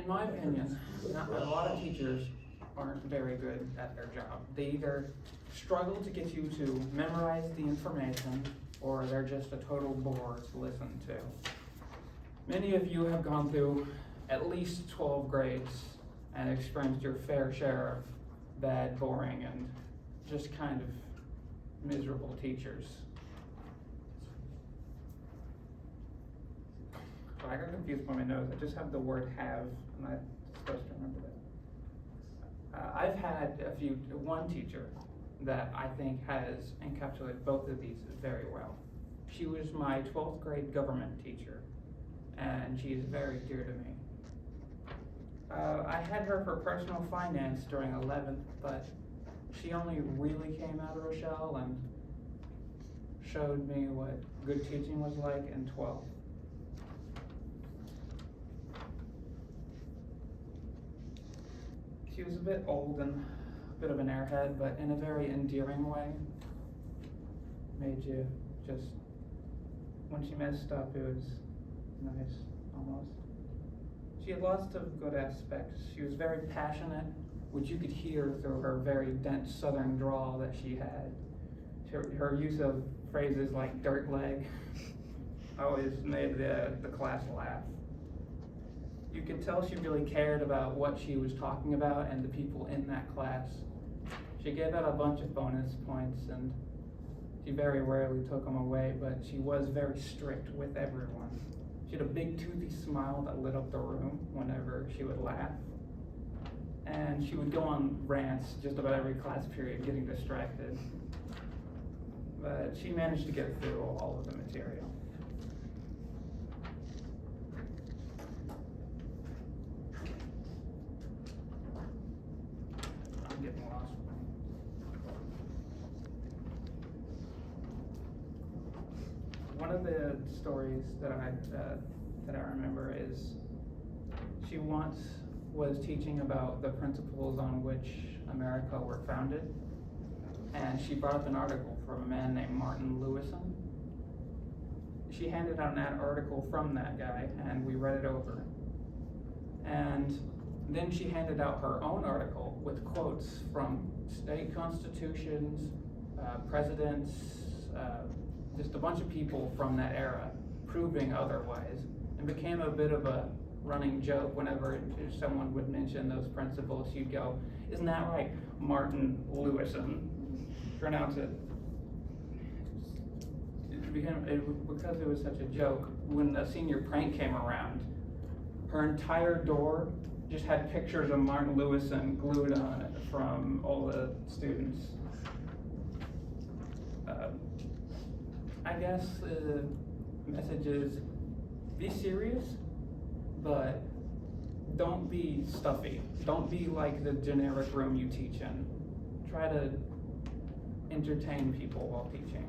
in my opinion, a lot of teachers aren't very good at their job. They either struggle to get you to memorize the information, or they're just a total bore to listen to. Many of you have gone through at least 12 grades and experienced your fair share of bad, boring, and just kind of miserable teachers. So I got confused by my notes. I just have the word have, and I'm supposed to remember that. I've had one teacher that I think has encapsulated both of these very well. She was my 12th grade government teacher, and she is very dear to me. I had her for personal finance during 11th, but she only really came out of her shell and showed me what good teaching was like in 12th. She was a bit old and a bit of an airhead, but in a very endearing way. Made you just, when she messed up, it was nice, almost. She had lots of good aspects. She was very passionate, which you could hear through her very dense southern drawl that she had. Her use of phrases like dirt leg always made the class laugh. You could tell she really cared about what she was talking about and the people in that class. She gave out a bunch of bonus points, and she very rarely took them away, but she was very strict with everyone. She had a big toothy smile that lit up the room whenever she would laugh. And she would go on rants just about every class period, getting distracted. But she managed to get through all of the material. I'm getting lost. One of the stories that I remember is she once was teaching about the principles on which America were founded, and she brought up an article from a man named Martin Lewison. She handed out an article from that guy, and we read it over. And then she handed out her own article with quotes from state constitutions, presidents, just a bunch of people from that era proving otherwise, and became a bit of a running joke whenever someone would mention those principles. She'd go, "Isn't that right, Martin Lewison?" Pronounce it. Because it was such a joke, when a senior prank came around, her entire door just had pictures of Martin Lewison glued on it from all the students. I guess the message is, be serious, but don't be stuffy. Don't be like the generic room you teach in. Try to entertain people while teaching.